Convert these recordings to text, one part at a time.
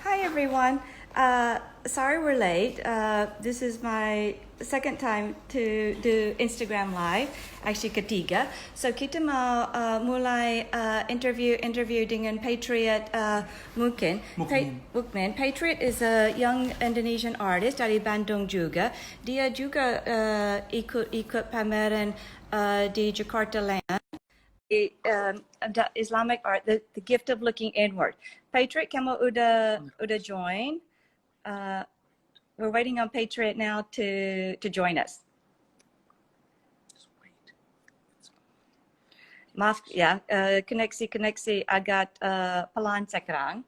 Hi everyone. Sorry we're late. This is my second time to do Instagram Live, actually ketiga. So kita mau mulai interview dengan Patriot Mukmin. Mukmin. Patriot is a young Indonesian artist dari Bandung juga. Dia juga ikut pameran di Jakarta Land. The Islamic art, the gift of looking inward. Patriot, kamu udah join. We're waiting on Patriot now to join us. Maaf ya, koneksi agak pelan sekarang.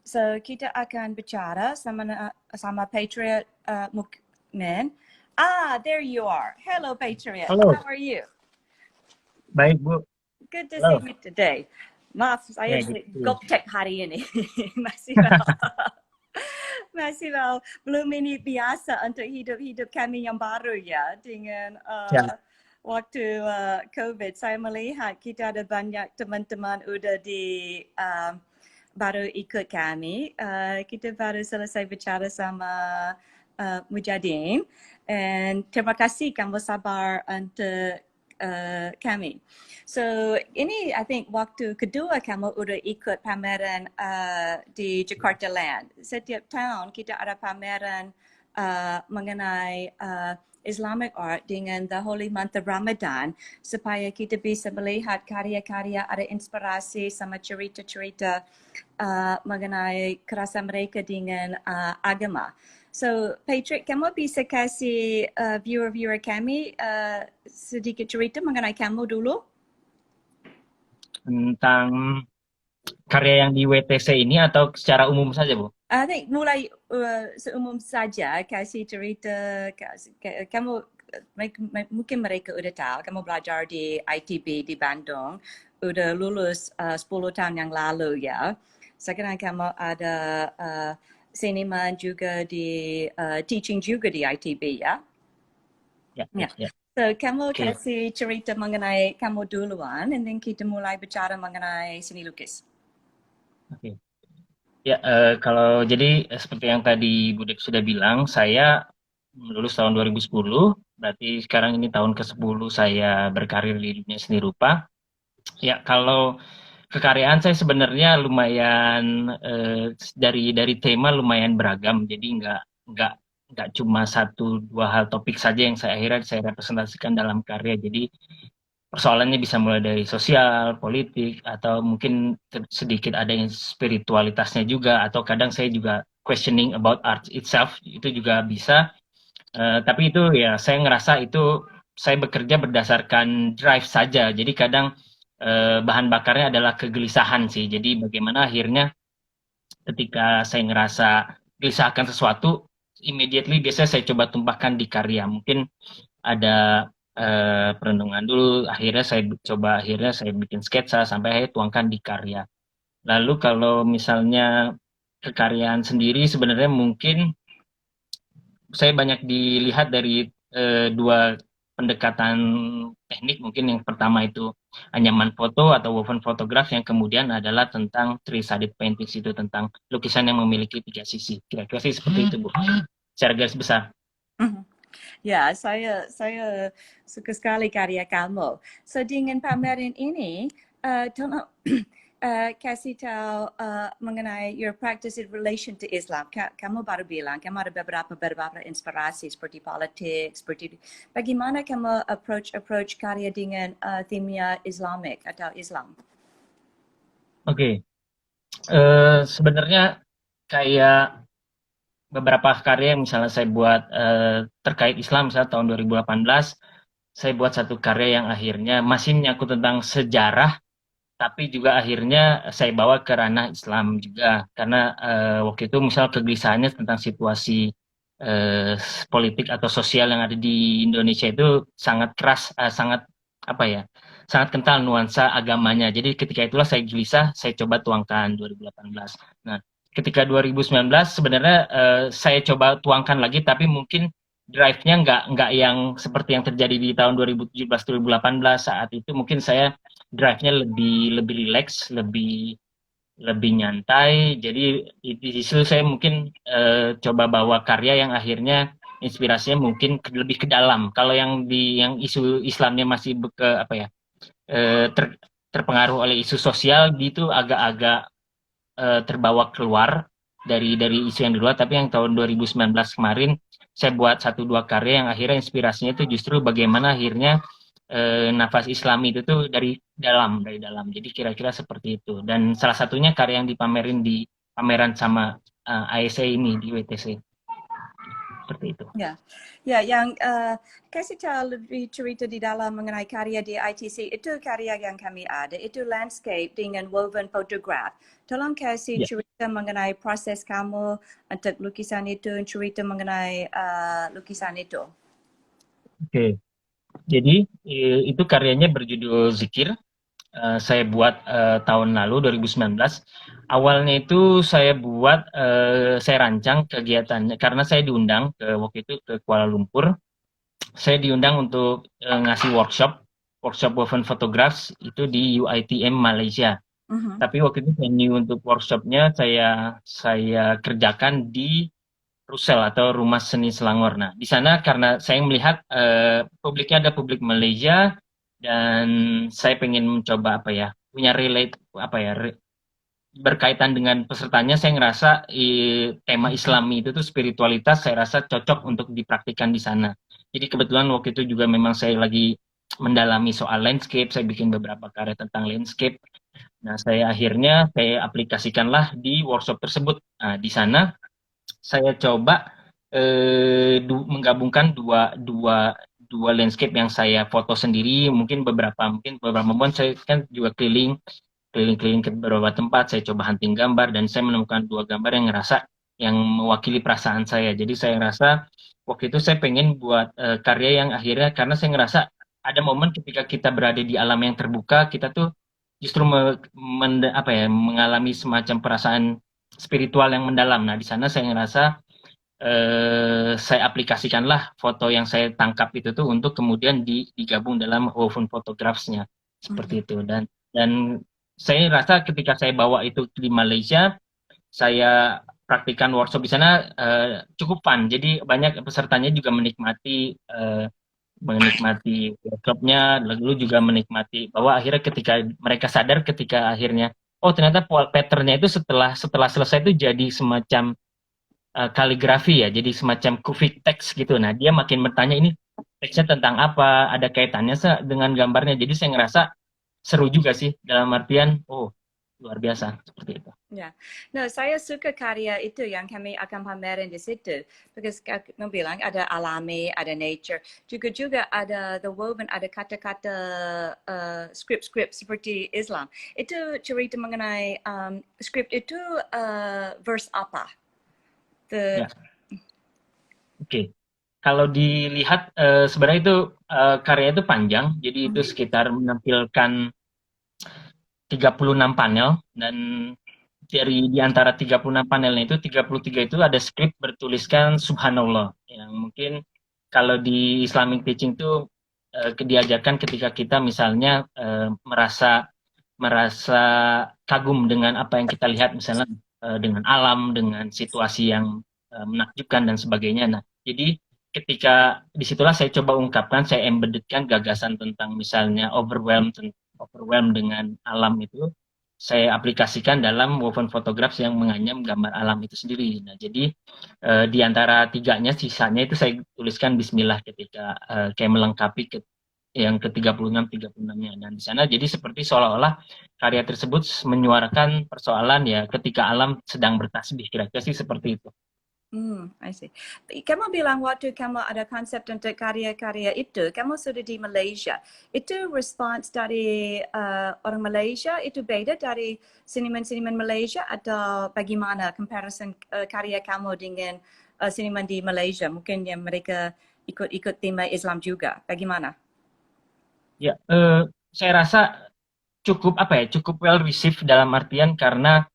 So kita akan bicara sama Patriot Mukmin. There you are. Hello Patriot. Halo. How are you? Baik, Bu. Good to see you today. Maaf, saya goptek hari ini. Masih belum ini biasa untuk hidup kami yang baru ya dengan waktu COVID. Saya melihat kita ada banyak teman-teman udah baru ikut kami. Kita baru selesai bicara sama Mujadin. And terima kasih kamu sabar untuk kami. So ini I think waktu kedua kamu udah ikut pameran di Jakarta Land. Setiap tahun kita ada pameran mengenai Islamic art dengan the holy month of Ramadan supaya kita bisa melihat karya-karya, ada inspirasi sama cerita-cerita mengenai kerasa mereka dengan agama. So, Patrick, kamu bisa kasih viewer kami sedikit cerita mengenai kamu dulu? Tentang karya yang di WTC ini atau secara umum saja, Bu? I think mulai seumum saja, kasih cerita, kamu mungkin mereka udah tahu, kamu belajar di ITB di Bandung, udah lulus 10 tahun yang lalu ya. Sekarang kamu ada seniman juga di teaching juga di ITB ya? Ya. So kamu kasih cerita mengenai kamu duluan, and then kita mulai bicara mengenai seni lukis. Oke. Ya, kalau jadi seperti yang tadi Bu Dek sudah bilang, saya lulus tahun 2010, berarti sekarang ini tahun ke-10 saya berkarir di dunia seni rupa. Ya, kalau kekaryaan saya sebenarnya lumayan dari tema lumayan beragam, jadi nggak cuma satu dua hal topik saja yang akhirnya saya representasikan dalam karya. Jadi persoalannya bisa mulai dari sosial, politik, atau mungkin sedikit ada yang spiritualitasnya juga, atau kadang saya juga questioning about art itself, itu juga bisa. Tapi itu ya saya ngerasa itu saya bekerja berdasarkan drive saja, jadi kadang bahan bakarnya adalah kegelisahan sih. Jadi bagaimana akhirnya ketika saya ngerasa gelisah akan sesuatu, immediately biasanya saya coba tumpahkan di karya. Mungkin ada perenungan dulu, akhirnya saya bikin sketsa sampai akhirnya tuangkan di karya. Lalu kalau misalnya kekaryaan sendiri sebenarnya mungkin saya banyak dilihat dari dua pendekatan teknik. Mungkin yang pertama itu anyaman foto atau woven photograph, yang kemudian adalah tentang three-sided paintings, itu tentang lukisan yang memiliki 3 sisi. Kira-kira sih seperti itu, Bu. Secara garis besar. Ya, saya suka sekali karya kamu. So dengan pameran ini, tolong kasih tahu mengenai your practice in relation to Islam. Kamu baru bilang, kamu ada beberapa inspirasi seperti politik, seperti bagaimana kamu approach karya dengan themenya Islamic atau Islam? Oke. Sebenarnya kayak beberapa karya yang misalnya saya buat terkait Islam, misalnya tahun 2018 saya buat satu karya yang akhirnya masih menyangkut tentang sejarah, tapi juga akhirnya saya bawa ke ranah Islam juga, karena waktu itu misal kegelisahannya tentang situasi politik atau sosial yang ada di Indonesia itu sangat keras, sangat kental nuansa agamanya. Jadi ketika itulah saya gelisah, saya coba tuangkan 2018. Nah, ketika 2019 sebenarnya saya coba tuangkan lagi, tapi mungkin drive-nya nggak yang seperti yang terjadi di tahun 2017-2018. Saat itu mungkin saya drive-nya lebih relax, lebih lebih nyantai. Jadi di situ saya mungkin coba bawa karya yang akhirnya inspirasinya mungkin lebih ke dalam. Kalau yang isu Islamnya masih ke apa ya terpengaruh oleh isu sosial gitu, agak-agak terbawa keluar dari isu yang di luar. Tapi yang tahun 2019 kemarin saya buat satu dua karya yang akhirnya inspirasinya itu justru bagaimana akhirnya nafas Islami itu tuh dari dalam. Jadi kira-kira seperti itu. Dan salah satunya karya yang dipamerin di pameran sama ASE ini di WTC seperti itu. Ya, ya yang kasih tahu lebih cerita di dalam mengenai karya di ITC itu karya yang kami ada itu landscape dengan woven photograph. Tolong kasih Ya, cerita mengenai proses kamu untuk lukisan itu, cerita mengenai lukisan itu. oke. Jadi itu karyanya berjudul Zikir. Saya buat tahun lalu 2019. Awalnya itu saya rancang kegiatannya karena saya diundang waktu itu ke Kuala Lumpur. Saya diundang untuk ngasih workshop woven photographs itu di UiTM Malaysia. Mhm. Tapi waktu itu venue untuk workshopnya saya kerjakan di Rusel atau Rumah Seni Selangor. Nah, di sana karena saya melihat publiknya ada publik Malaysia dan saya pengen mencoba apa ya, punya relate apa ya, berkaitan dengan pesertanya, saya ngerasa tema Islami itu tuh spiritualitas, saya rasa cocok untuk dipraktikkan di sana. Jadi kebetulan waktu itu juga memang saya lagi mendalami soal landscape, saya bikin beberapa karya tentang landscape. Nah, saya aplikasikanlah di workshop tersebut. Nah, di sana saya coba menggabungkan dua dua dua landscape yang saya foto sendiri, mungkin beberapa momen saya kan juga keliling-keliling ke beberapa tempat, saya coba hunting gambar dan saya menemukan dua gambar yang mewakili perasaan saya. Jadi saya ngerasa waktu itu saya pengen buat karya yang akhirnya karena saya ngerasa ada momen ketika kita berada di alam yang terbuka, kita tuh justru mengalami semacam perasaan spiritual yang mendalam. Nah, di sana saya ngerasa saya aplikasikanlah foto yang saya tangkap itu tuh untuk kemudian digabung dalam woven photographs-nya seperti itu. Dan saya rasa ketika saya bawa itu di Malaysia, saya praktikan workshop di sana cukup fun. Jadi banyak pesertanya juga menikmati workshopnya, lalu juga menikmati bahwa akhirnya ketika mereka sadar ketika akhirnya oh ternyata patternnya itu setelah setelah selesai itu jadi semacam kaligrafi ya, jadi semacam kufik teks gitu. Nah, dia makin bertanya ini teksnya tentang apa, ada kaitannya dengan gambarnya. Jadi saya ngerasa seru juga sih dalam artian, oh luar biasa seperti itu. Ya, no, saya suka karya itu yang kami akan pamerin di situ. Because kamu bilang ada alami, ada nature, juga ada the woven, ada kata-kata script seperti Islam. Itu cerita mengenai script itu verse apa? The Ya, oke. Kalau dilihat sebenarnya itu karya itu panjang, jadi itu sekitar menampilkan 36 panel dan di antara 36 panelnya itu 33 itu ada skrip bertuliskan Subhanallah yang mungkin kalau di Islamic teaching itu diajarkan ketika kita misalnya merasa kagum dengan apa yang kita lihat misalnya dengan alam, dengan situasi yang menakjubkan dan sebagainya. Nah, jadi ketika disitulah saya coba ungkapkan, saya embeddedkan gagasan tentang misalnya overwhelmed dengan alam itu saya aplikasikan dalam woven photographs yang menganyam gambar alam itu sendiri. Nah, jadi di antara tiganya sisanya itu saya tuliskan Bismillah ketika kayak melengkapi yang ke 36-36-nya. Dan di sana jadi seperti seolah-olah karya tersebut menyuarakan persoalan ya ketika alam sedang bertasbih. Kira-kira sih seperti itu. I see. Kamu bilang waktu kamu ada konsep untuk karya-karya itu, kamu sudah di Malaysia. Itu respons dari orang Malaysia itu beda dari seniman-seniman Malaysia atau bagaimana comparison karya kamu dengan seniman di Malaysia? Mungkin yang mereka ikut tema Islam juga. Bagaimana? Ya, saya rasa cukup well received dalam artian karena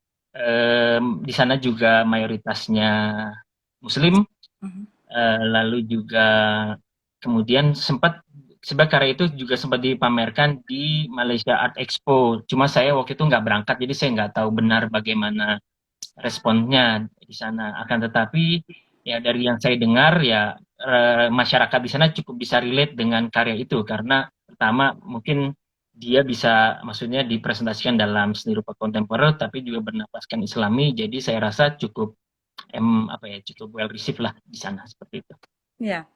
di sana juga mayoritasnya Muslim, Mhm. lalu juga kemudian sempat sebenarnya karya itu juga sempat dipamerkan di Malaysia Art Expo. Cuma saya waktu itu nggak berangkat, jadi saya nggak tahu benar bagaimana responnya di sana. Akan tetapi ya dari yang saya dengar ya masyarakat di sana cukup bisa relate dengan karya itu karena pertama mungkin dia bisa maksudnya dipresentasikan dalam seni rupa kontemporer tapi juga bernapaskan Islami. Jadi saya rasa cukup cukup well received lah di sana seperti itu. Yeah.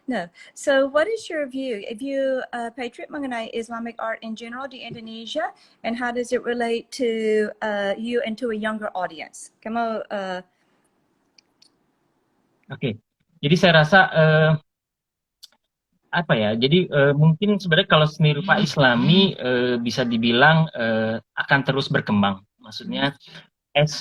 No. So what is your view? If you Patriot mengenai Islamic art in general di Indonesia, and how does it relate to you and to a younger audience? Kamu Oke. Jadi saya rasa jadi mungkin sebenarnya kalau seni rupa Islami bisa dibilang akan terus berkembang. Maksudnya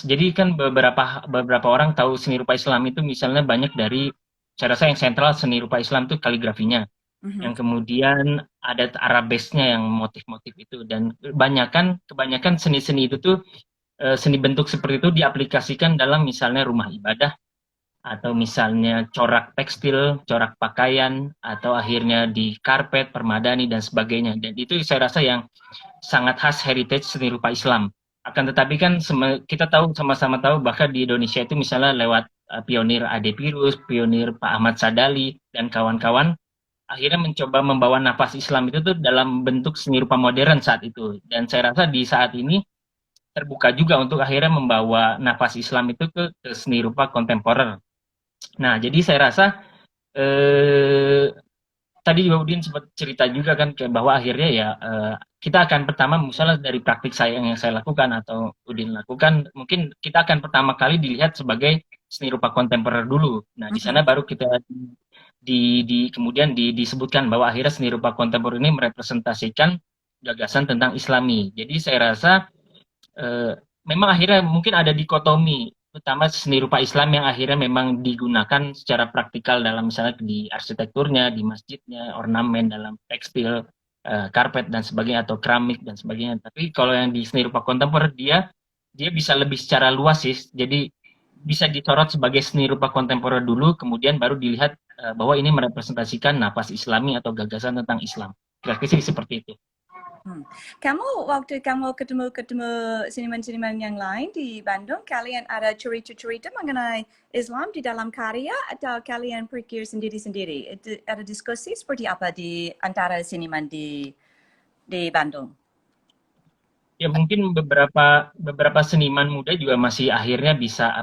jadi kan beberapa orang tahu seni rupa Islam itu misalnya banyak dari saya rasa yang sentral seni rupa Islam itu kaligrafinya. Yang kemudian ada arabesnya yang motif-motif itu dan kebanyakan seni-seni itu tuh seni bentuk seperti itu diaplikasikan dalam misalnya rumah ibadah atau misalnya corak tekstil, corak pakaian, atau akhirnya di karpet, permadani, dan sebagainya. Dan itu saya rasa yang sangat khas heritage seni rupa Islam. Akan tetapi kan kita tahu sama-sama tahu bahkan di Indonesia itu misalnya lewat pionir Ade Pirus, pionir Pak Ahmad Sadali, dan kawan-kawan, akhirnya mencoba membawa nafas Islam itu tuh dalam bentuk seni rupa modern saat itu. Dan saya rasa di saat ini terbuka juga untuk akhirnya membawa nafas Islam itu ke seni rupa kontemporer. Nah, jadi saya rasa tadi juga Udin sempat cerita juga kan bahwa akhirnya ya kita akan pertama misalnya dari praktik saya yang saya lakukan atau Udin lakukan, mungkin kita akan pertama kali dilihat sebagai seni rupa kontemporer dulu. Nah, di sana baru kita kemudian disebutkan bahwa akhirnya seni rupa kontemporer ini merepresentasikan gagasan tentang Islami. Jadi saya rasa memang akhirnya mungkin ada dikotomi terutama seni rupa Islam yang akhirnya memang digunakan secara praktikal dalam misalnya di arsitekturnya, di masjidnya, ornamen dalam tekstil, karpet dan sebagainya atau keramik dan sebagainya. Tapi kalau yang di seni rupa kontemporer dia bisa lebih secara luas sih. Jadi bisa disorot sebagai seni rupa kontemporer dulu, kemudian baru dilihat bahwa ini merepresentasikan nafas Islami atau gagasan tentang Islam. Kira-kira sih seperti itu. Kamu waktu kamu ketemu seniman-seniman yang lain di Bandung, kalian ada cerita-cerita mengenai Islam di dalam karya atau kalian pikir sendiri-sendiri? Ada diskusi seperti apa di antara seniman di Bandung? Ya mungkin beberapa seniman muda juga masih akhirnya bisa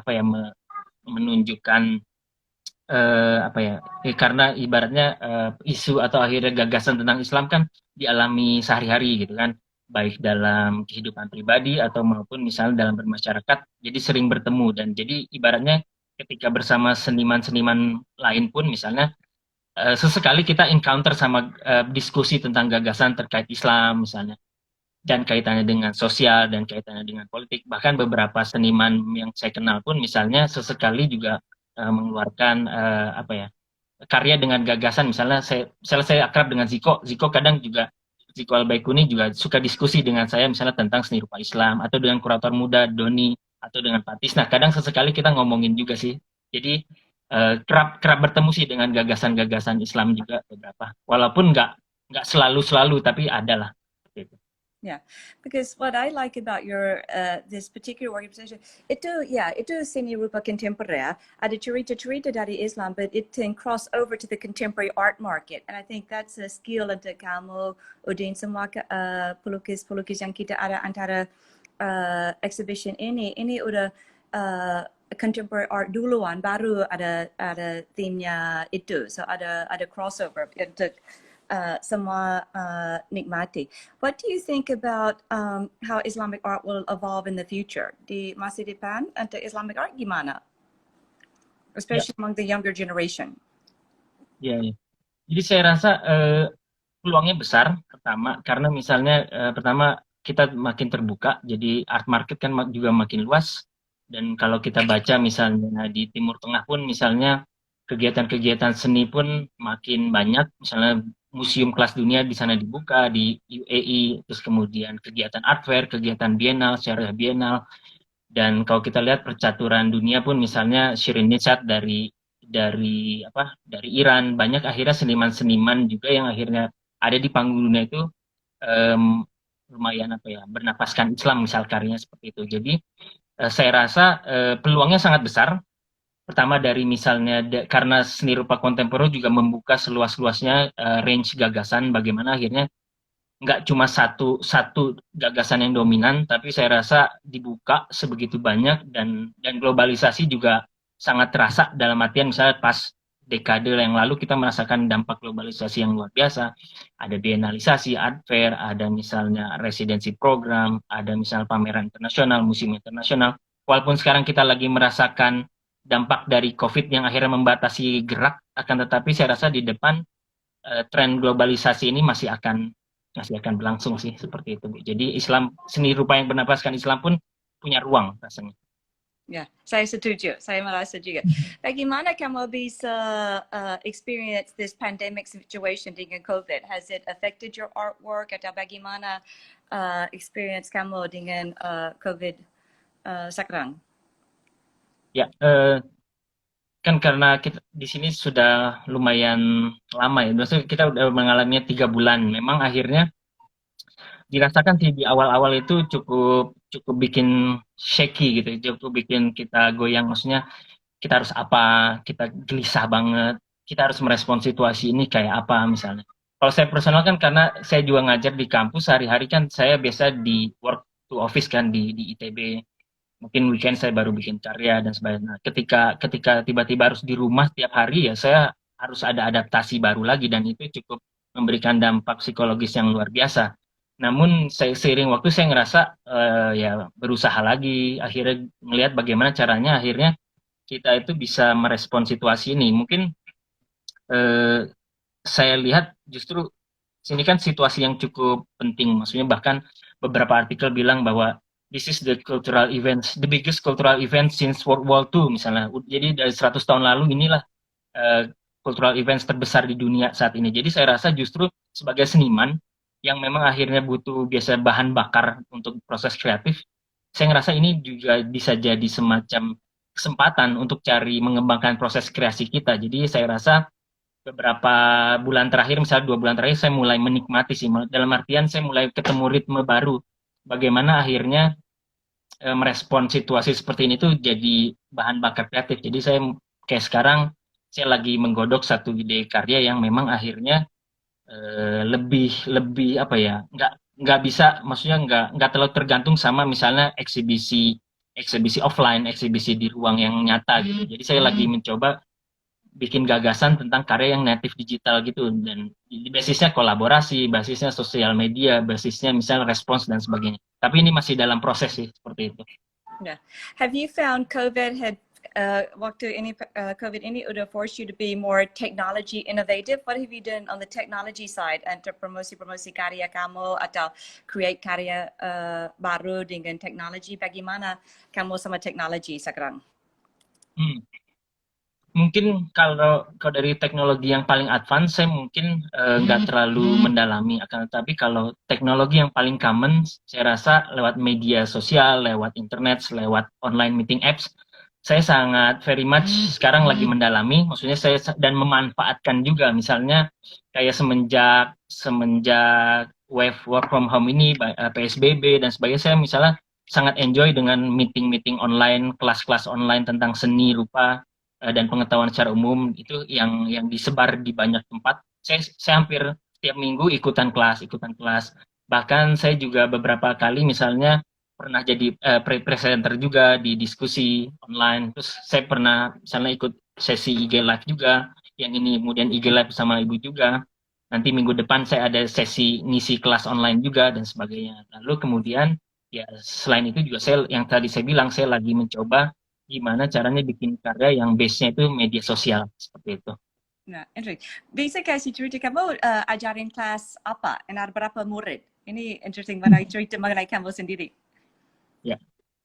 menunjukkan karena ibaratnya isu atau akhirnya gagasan tentang Islam kan dialami sehari-hari gitu kan, baik dalam kehidupan pribadi atau maupun misalnya dalam bermasyarakat, jadi sering bertemu dan jadi ibaratnya ketika bersama seniman-seniman lain pun misalnya sesekali kita encounter sama diskusi tentang gagasan terkait Islam misalnya dan kaitannya dengan sosial dan kaitannya dengan politik. Bahkan beberapa seniman yang saya kenal pun misalnya sesekali juga mengeluarkan karya dengan gagasan. Misalnya saya akrab dengan Ziko kadang juga Ziko Al-Baikuni juga suka diskusi dengan saya misalnya tentang seni rupa Islam atau dengan kurator muda Doni atau dengan Patis. Nah, kadang sesekali kita ngomongin juga sih. Jadi kerap bertemu sih dengan gagasan-gagasan Islam juga beberapa. Walaupun nggak selalu tapi ada lah. Yeah, because what I like about your this particular organization, itu seni rupa kontemporer, ada cerita-cerita dari Islam, but it can cross over to the contemporary art market, and I think that's a skill untuk kamu, Udin, semua pelukis-pelukis yang kita ada antara exhibition ini udah contemporary art duluan, baru ada theme-nya itu, so ada crossover untuk semua nikmati. What do you think about how Islamic art will evolve in the future? Di masa depan untuk Islamic art gimana? Especially among the younger generation. Ya. Jadi saya rasa peluangnya besar pertama karena misalnya pertama kita makin terbuka, jadi art market kan juga makin luas dan kalau kita baca misalnya di Timur Tengah pun misalnya kegiatan-kegiatan seni pun makin banyak, misalnya museum kelas dunia di sana dibuka di UAE, terus kemudian kegiatan art fair, kegiatan bienal, syariah bienal, dan kalau kita lihat percaturan dunia pun misalnya Shirin Nishat dari Iran, banyak akhirnya seniman-seniman juga yang akhirnya ada di panggung dunia itu em, lumayan apa ya, bernapaskan Islam misal karyanya seperti itu. Jadi saya rasa peluangnya sangat besar. Pertama dari misalnya karena seni rupa kontemporer juga membuka seluas-luasnya range gagasan, bagaimana akhirnya nggak cuma satu satu gagasan yang dominan, tapi saya rasa dibuka sebegitu banyak, dan globalisasi juga sangat terasa dalam artian misalnya pas dekade yang lalu kita merasakan dampak globalisasi yang luar biasa. Ada bienalisasi, art fair, ada misalnya residency program, ada misalnya pameran internasional, museum internasional. Walaupun sekarang kita lagi merasakan dampak dari COVID yang akhirnya membatasi gerak, akan tetapi saya rasa di depan tren globalisasi ini masih akan berlangsung sih seperti itu, Bu. Jadi Islam, seni rupa yang bernapaskan Islam pun punya ruang rasanya. Ya, saya setuju. Saya merasa juga. Bagaimana kamu bisa experience this pandemic situation dengan COVID? Has it affected your artwork atau bagaimana experience kamu dengan COVID sekarang? Ya, kan karena kita di sini sudah lumayan lama ya. Maksudnya kita udah mengalaminya 3 bulan. Memang akhirnya dirasakan sih di awal-awal itu cukup cukup bikin shaky gitu, cukup bikin kita goyang. Maksudnya kita harus apa, kita gelisah banget, kita harus merespon situasi ini kayak apa misalnya. Kalau saya personal kan karena saya juga ngajar di kampus, sehari-hari kan saya biasa di work to office kan di ITB. Mungkin weekend saya baru bikin karya dan sebagainya. Nah, ketika tiba-tiba harus di rumah tiap hari, ya saya harus ada adaptasi baru lagi, dan itu cukup memberikan dampak psikologis yang luar biasa. Namun seiring waktu saya ngerasa ya berusaha lagi, akhirnya melihat bagaimana caranya akhirnya kita itu bisa merespon situasi ini. Mungkin eh, saya lihat justru sini kan situasi yang cukup penting. Maksudnya bahkan beberapa artikel bilang bahwa this is the cultural event, the biggest cultural event since World War II misalnya. Jadi dari 100 tahun lalu inilah cultural events terbesar di dunia saat ini. Jadi saya rasa justru sebagai seniman yang memang akhirnya butuh biasa bahan bakar untuk proses kreatif, saya ngerasa ini juga bisa jadi semacam kesempatan untuk cari mengembangkan proses kreasi kita. Jadi saya rasa beberapa bulan terakhir, misalnya 2 bulan terakhir, saya mulai menikmati sih. Dalam artian saya mulai ketemu ritme baru. Bagaimana akhirnya merespon situasi seperti ini tuh jadi bahan bakar kreatif. Jadi saya kayak sekarang saya lagi menggodok satu ide karya yang memang akhirnya lebih lebih apa ya, nggak bisa, maksudnya nggak terlalu tergantung sama misalnya eksibisi eksibisi offline, eksibisi di ruang yang nyata gitu. Jadi saya lagi mencoba bikin gagasan tentang karya yang native digital gitu, dan di basisnya kolaborasi, basisnya sosial media, basisnya misalnya respons dan sebagainya. Tapi ini masih dalam proses sih seperti itu. Yeah. Have you found COVID had waktu ini COVID ini udah force you to be more technology innovative? What have you done on the technology side untuk promosi-promosi karya kamu atau create karya baru dengan teknologi? Bagaimana kamu sama teknologi sekarang? Mungkin kalau dari teknologi yang paling advance, saya mungkin nggak terlalu mendalami. Akan tetapi kalau teknologi yang paling common, saya rasa lewat media sosial, lewat internet, lewat online meeting apps, saya sangat very much sekarang lagi mendalami. Maksudnya saya dan memanfaatkan juga, misalnya kayak semenjak semenjak wave work from home ini, PSBB dan sebagainya, saya misalnya sangat enjoy dengan meeting-meeting online, kelas-kelas online tentang seni rupa dan pengetahuan secara umum itu yang disebar di banyak tempat. Saya hampir setiap minggu ikutan kelas. Bahkan saya juga beberapa kali misalnya pernah jadi presenter juga di diskusi online. Terus saya pernah misalnya ikut sesi IG Live juga, yang ini kemudian IG Live sama Ibu juga. Nanti minggu depan saya ada sesi ngisi kelas online juga dan sebagainya. Lalu kemudian ya selain itu juga saya, yang tadi saya bilang, saya lagi mencoba gimana caranya bikin karya yang base-nya itu media sosial seperti itu. Nah, interesting. Bisa kasih cerita kamu ajarin kelas apa? Dan ada berapa murid? Ini interesting mengenai cerita mengenai kamu sendiri. Ya,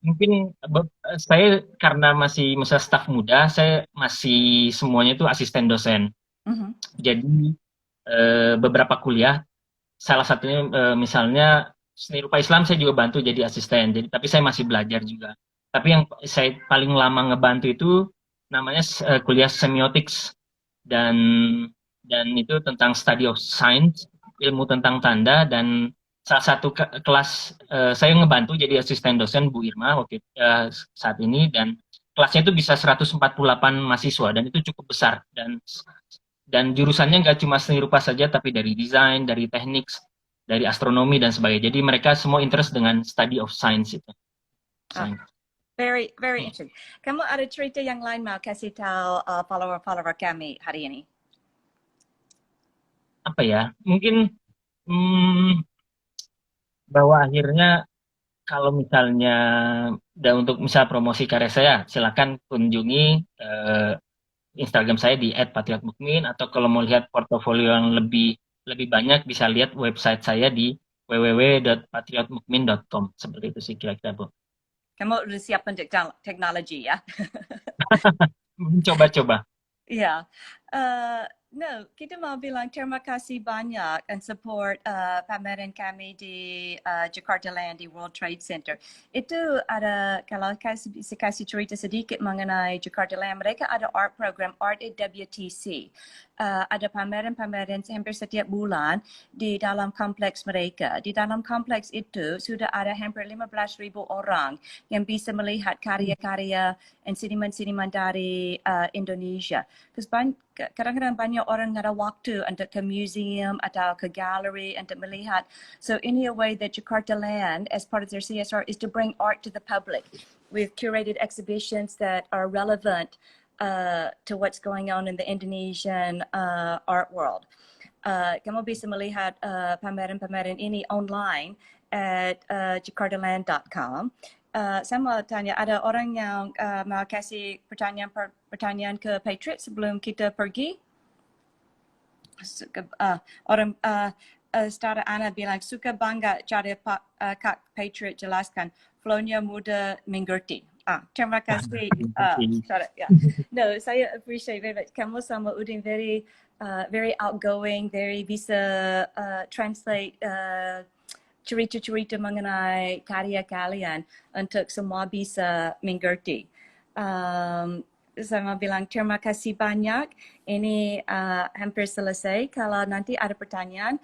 mungkin saya karena masih masa staf muda, saya masih semuanya itu asisten dosen. Jadi beberapa kuliah, salah satunya misalnya seni rupa Islam saya juga bantu jadi asisten. Jadi tapi saya masih belajar juga. Tapi yang saya paling lama ngebantu itu namanya kuliah semiotics, dan itu tentang study of science. ilmu tentang tanda, dan salah satu kelas saya ngebantu jadi asisten dosen Bu Irma saat ini, dan kelasnya itu bisa 148 mahasiswa dan itu cukup besar, dan jurusannya nggak cuma seni rupa saja tapi dari desain, dari teknik, dari astronomi dan sebagainya. Jadi mereka semua interest dengan study of science itu. Ah, very interesting. Kamu ada cerita yang lain mau kasih tahu follower kami hari ini? Apa ya? Mungkin bahwa akhirnya kalau misalnya untuk misal promosi karya saya, silakan kunjungi Instagram saya di @patriotmukmin, atau kalau mau lihat portofolio yang lebih lebih banyak bisa lihat website saya di www.patriotmukmin.com. Seperti itu sih kira-kira, Bu. Kamu udah siap untuk teknologi ya? Coba-coba. Ya, no, kita mau bilang terima kasih banyak dan support pameran kami di Jakarta Land di World Trade Center. Itu ada, kalau bisa kasih cerita sedikit mengenai Jakarta Land, mereka ada art program, Art at WTC. Ada pameran-pameran hampir setiap bulan di dalam kompleks mereka. Di dalam kompleks itu sudah ada hampir 15,000 orang yang bisa melihat karya-karya dan seniman-seniman dari Indonesia. Kadang-kadang banyak orang ada waktu untuk ke museum atau ke gallery untuk melihat. So in a way that Jakarta Land, as part of their CSR, is to bring art to the public with curated exhibitions that are relevant to what's going on in the Indonesian art world. Kamu bisa melihat pameran-pameran ini online at jakartaland.com. Saya mau tanya, ada orang yang mau kasih pertanyaan ke Patriot sebelum kita pergi? Orang Saudara Ana bilang suka bangga cara Kak Patriot jelaskan, flownya mudah mengerti. Terima kasih. Ya. No, saya appreciate very much. Kamu sama Udin very outgoing, very bisa translate cerita-cerita mengenai karya kalian untuk semua bisa mengerti. Saya mau bilang terima kasih banyak. Ini hampir selesai. Kalau nanti ada pertanyaan,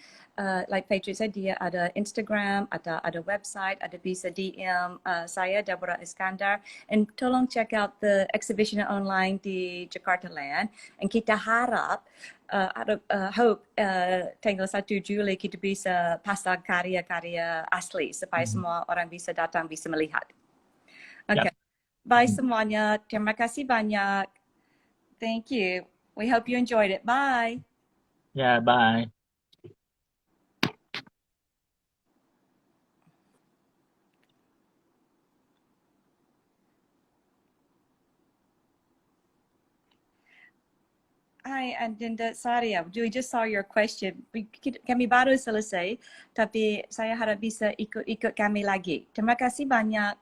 like Patriot said, dia ada Instagram, ada website, ada bisa DM saya, Deborah Iskandar. And tolong check out the exhibition online di Jakarta Land. And kita harap, hope tanggal 1 Juli kita bisa pasang karya-karya asli supaya semua orang bisa datang, bisa melihat. Okay. Bye semuanya. Terima kasih banyak. Thank you. We hope you enjoyed it. Bye. Ya, bye. Hi, Andinda Saria. We just saw your question. Kami baru selesai, tapi saya harap bisa ikut kami lagi. Terima kasih banyak.